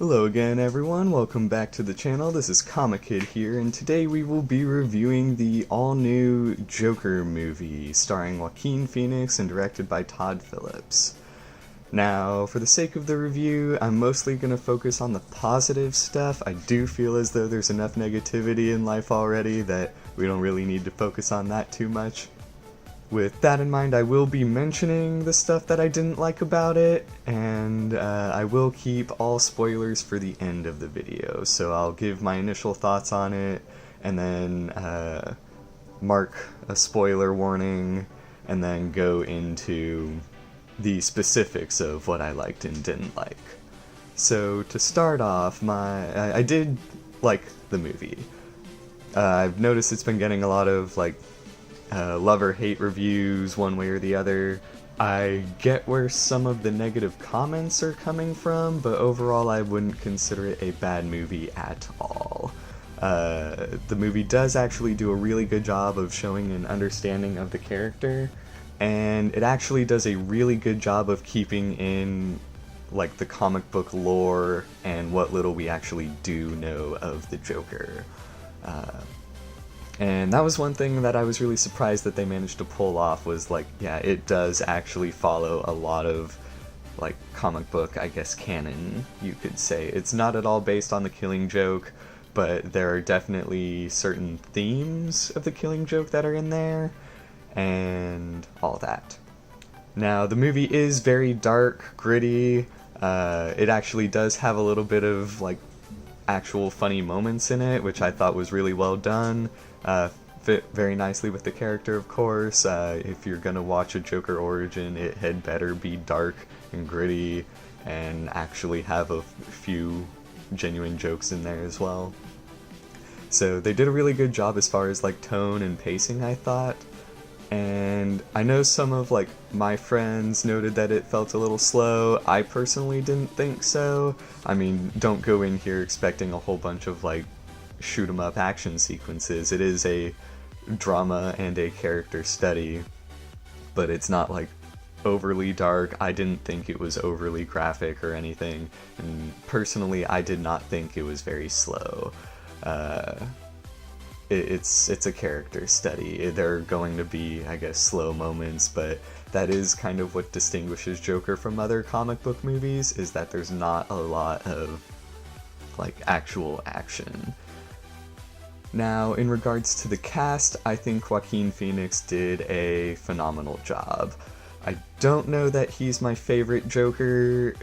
Hello again everyone, welcome back to the channel. This is Comic Kid here, and today we will be reviewing the all-new Joker movie starring Joaquin Phoenix and directed by Todd Phillips. Now, for the sake of the review, I'm mostly going to focus on the positive stuff. I do feel as though there's enough negativity in life already that we don't really need to focus on that too much. With that in mind, I will be mentioning the stuff that I didn't like about it, and I will keep all spoilers for the end of the video. So I'll give my initial thoughts on it, and then mark a spoiler warning, and then go into the specifics of what I liked and didn't like. So to start off, I did like the movie. I've noticed it's been getting a lot of love or hate reviews one way or the other. I get where some of the negative comments are coming from, but overall I wouldn't consider it a bad movie at all. The movie does actually do a really good job of showing an understanding of the character, and it actually does a really good job of keeping in the comic book lore and what little we actually do know of the Joker. And that was one thing that I was really surprised that they managed to pull off, was yeah, it does actually follow a lot of comic book, I guess, canon, you could say. It's not at all based on the Killing Joke, but there are definitely certain themes of the Killing Joke that are in there, and all that. Now, the movie is very dark, gritty. It actually does have a little bit of actual funny moments in it, which I thought was really well done. Fit very nicely with the character, of course. If you're gonna watch a Joker origin, it had better be dark and gritty and actually have a few genuine jokes in there as well. So they did a really good job as far as tone and pacing, I thought. And I know some of my friends noted that it felt a little slow. I personally didn't think so. I mean, don't go in here expecting a whole bunch of shoot 'em up action sequences. It is a drama and a character study, but it's not overly dark. I didn't think it was overly graphic or anything, and personally I did not think it was very slow. It's a character study. There are going to be, I guess, slow moments, but that is kind of what distinguishes Joker from other comic book movies, is that there's not a lot of actual action. Now, in regards to the cast, I think Joaquin Phoenix did a phenomenal job. I don't know that he's my favorite Joker.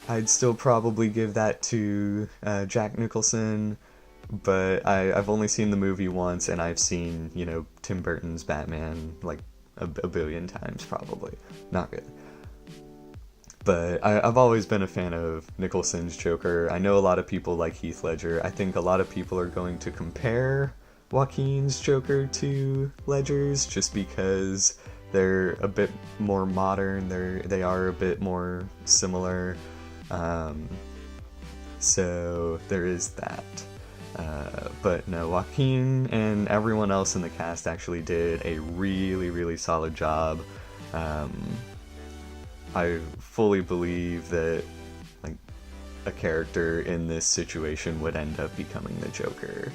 I'd still probably give that to Jack Nicholson, but I've only seen the movie once, and I've seen, Tim Burton's Batman a billion times probably. Not good. But I've always been a fan of Nicholson's Joker. I know a lot of people like Heath Ledger. I think a lot of people are going to compare Joaquin's Joker to Ledger's just because they're a bit more modern. They are a bit more similar. So there is that. But no, Joaquin and everyone else in the cast actually did a really, really solid job. I fully believe that a character in this situation would end up becoming the Joker.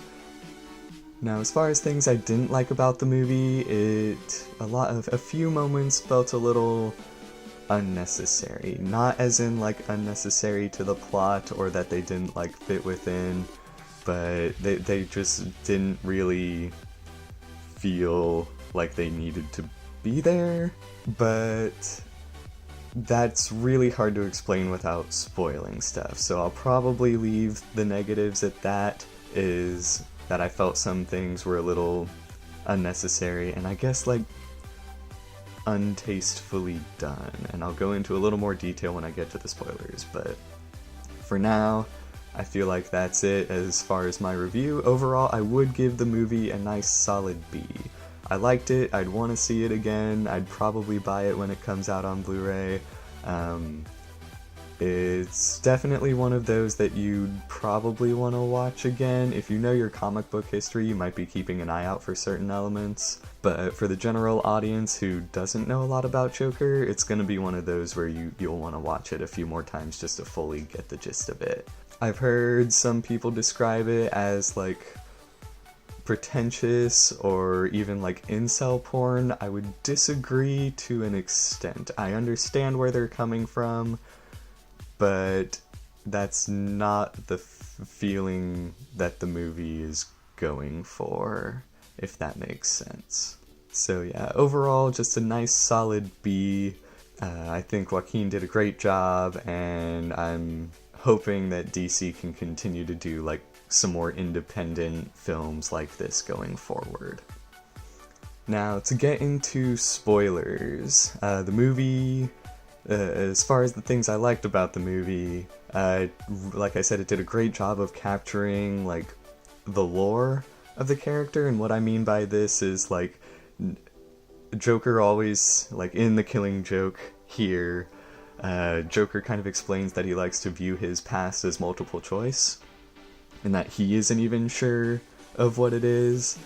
Now, as far as things I didn't like about the movie, a few moments felt a little unnecessary. Not as in unnecessary to the plot or that they didn't fit within, but they just didn't really feel like they needed to be there. But that's really hard to explain without spoiling stuff, so I'll probably leave the negatives at that, is that I felt some things were a little unnecessary and I guess untastefully done, and I'll go into a little more detail when I get to the spoilers, but for now, I feel like that's it as far as my review. Overall, I would give the movie a nice solid B. I liked it, I'd want to see it again, I'd probably buy it when it comes out on Blu-ray. It's definitely one of those that you'd probably want to watch again. If you know your comic book history, you might be keeping an eye out for certain elements. But for the general audience who doesn't know a lot about Joker, it's going to be one of those where you'll want to watch it a few more times just to fully get the gist of it. I've heard some people describe it as like pretentious or even like incel porn. I would disagree to an extent. I understand where they're coming from, but that's not the feeling that the movie is going for, if that makes sense. So yeah, overall, just a nice solid B. I think Joaquin did a great job, and I'm hoping that DC can continue to do like some more independent films like this going forward. Now, to get into spoilers, the movie, as far as the things I liked about the movie, like I said, it did a great job of capturing like the lore of the character, and what I mean by this is like Joker always, like in The Killing Joke here, Joker kind of explains that he likes to view his past as multiple choice, and that he isn't even sure of what it is,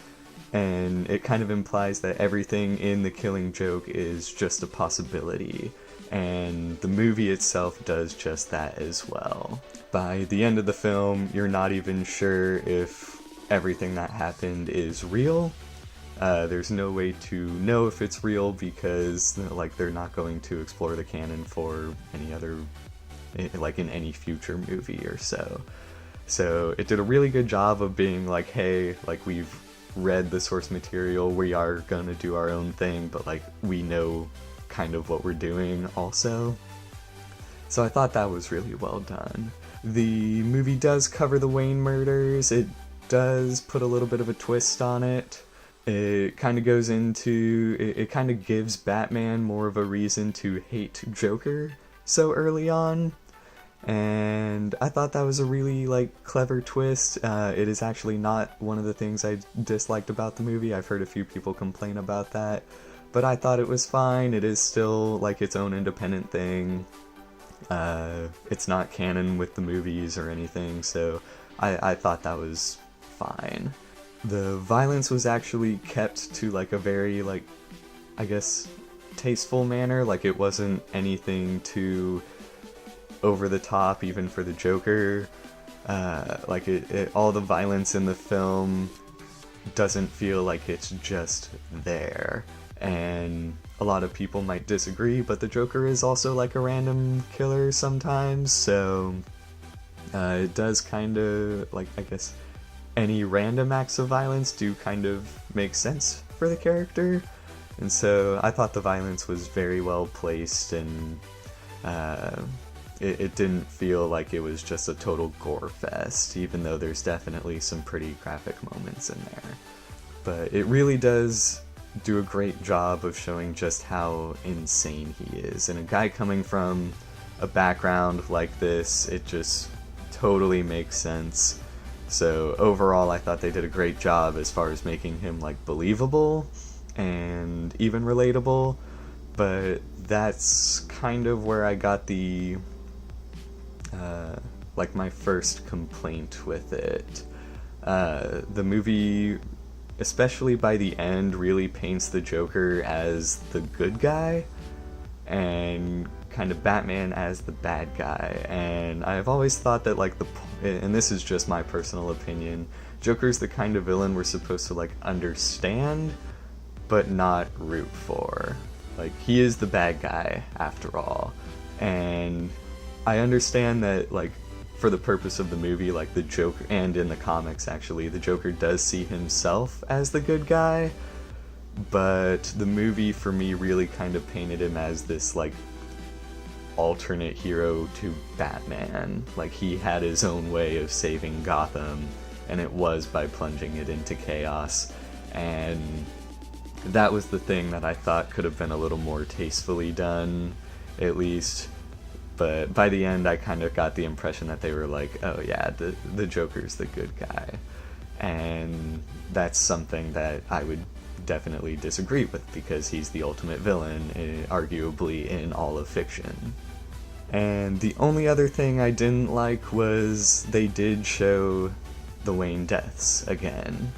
and it kind of implies that everything in The Killing Joke is just a possibility, and the movie itself does just that as well. By the end of the film, you're not even sure if everything that happened is real. There's no way to know if it's real because like they're not going to explore the canon for any other, like in any future movie or so. So it did a really good job of being like, hey, like we've read the source material, we are gonna do our own thing, but like we know kind of what we're doing also. So I thought that was really well done. The movie does cover the Wayne murders. It does put a little bit of a twist on it. It kind of goes into, it kind of gives Batman more of a reason to hate Joker so early on, and I thought that was a really like clever twist. It is actually not one of the things I disliked about the movie. I've heard a few people complain about that, but I thought it was fine. It is still like its own independent thing. It's not canon with the movies or anything, so I thought that was fine. The violence was actually kept to like a very like, I guess, tasteful manner. Like it wasn't anything too over the top even for the Joker. Like all the violence in the film doesn't feel like it's just there. And a lot of people might disagree, but the Joker is also like a random killer sometimes, so it does kind of, like, I guess, any random acts of violence do kind of make sense for the character, and so I thought the violence was very well placed, and it didn't feel like it was just a total gore fest, even though there's definitely some pretty graphic moments in there. But it really does do a great job of showing just how insane he is, and a guy coming from a background like this, it just totally makes sense. So overall, I thought they did a great job as far as making him like believable and even relatable, but that's kind of where I got the like my first complaint with it. The movie, especially by the end, really paints the Joker as the good guy and kind of Batman as the bad guy, and I've always thought that like and this is just my personal opinion, Joker's the kind of villain we're supposed to like understand but not root for. Like, he is the bad guy after all, and I understand that like for the purpose of the movie, like the Joker, and in the comics actually, the Joker does see himself as the good guy, but the movie for me really kind of painted him as this like alternate hero to Batman. Like, he had his own way of saving Gotham, and it was by plunging it into chaos, and that was the thing that I thought could have been a little more tastefully done, at least. But by the end, I kind of got the impression that they were like, oh yeah, the Joker's the good guy, and that's something that I would definitely disagree with, because he's the ultimate villain, arguably, in all of fiction. And the only other thing I didn't like was they did show the Wayne deaths again.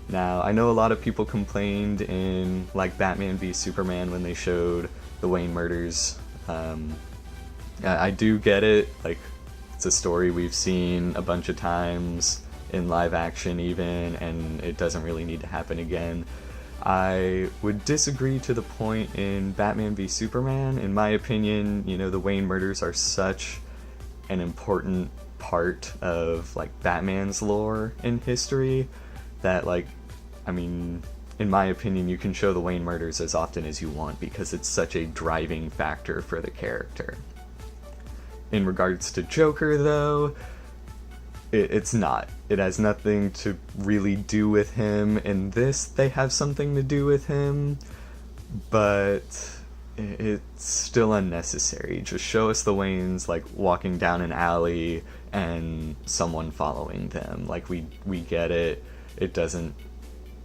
Now, I know a lot of people complained in, like, Batman v Superman when they showed the Wayne murders. I do get it, like, it's a story we've seen a bunch of times in live action even, and it doesn't really need to happen again. I would disagree to the point in Batman v Superman. In my opinion, you know, the Wayne murders are such an important part of, like, Batman's lore in history that, like, I mean, in my opinion, you can show the Wayne murders as often as you want because it's such a driving factor for the character. In regards to Joker, though, it's not. It has nothing to really do with him. In this, they have something to do with him, but it's still unnecessary. Just show us the Waynes, like, walking down an alley and someone following them. Like, we get it. It doesn't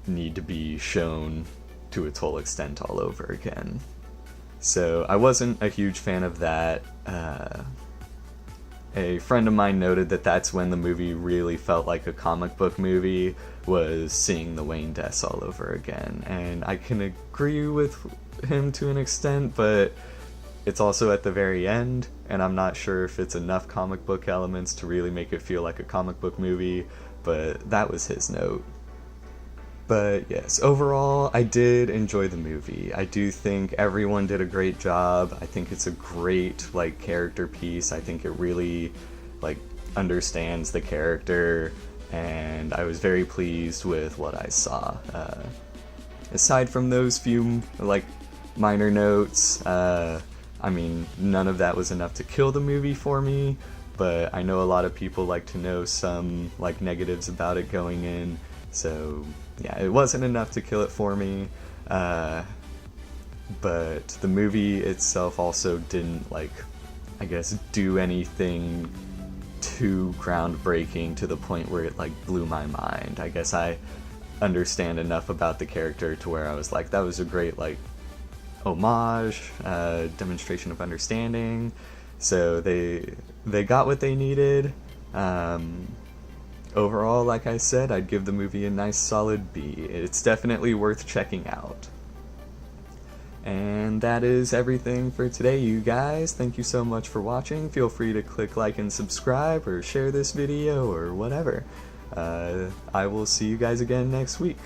need to be shown to its full extent all over again. So I wasn't a huge fan of that. A friend of mine noted that that's when the movie really felt like a comic book movie, was seeing the Wayne deaths all over again. And I can agree with him to an extent, but it's also at the very end, and I'm not sure if it's enough comic book elements to really make it feel like a comic book movie, but that was his note. But yes, overall, I did enjoy the movie. I do think everyone did a great job. I think it's a great, like, character piece. I think it really, like, understands the character, and I was very pleased with what I saw. Aside from those few, like, minor notes, I mean, none of that was enough to kill the movie for me, but I know a lot of people like to know some, like, negatives about it going in, so yeah, it wasn't enough to kill it for me, but the movie itself also didn't, like, I guess, do anything too groundbreaking to the point where it, like, blew my mind. I guess I understand enough about the character to where I was like, that was a great, like, homage, demonstration of understanding, so they got what they needed. Overall, like I said, I'd give the movie a nice solid B. It's definitely worth checking out. And that is everything for today, you guys. Thank you so much for watching. Feel free to click like and subscribe, or share this video, or whatever. I will see you guys again next week.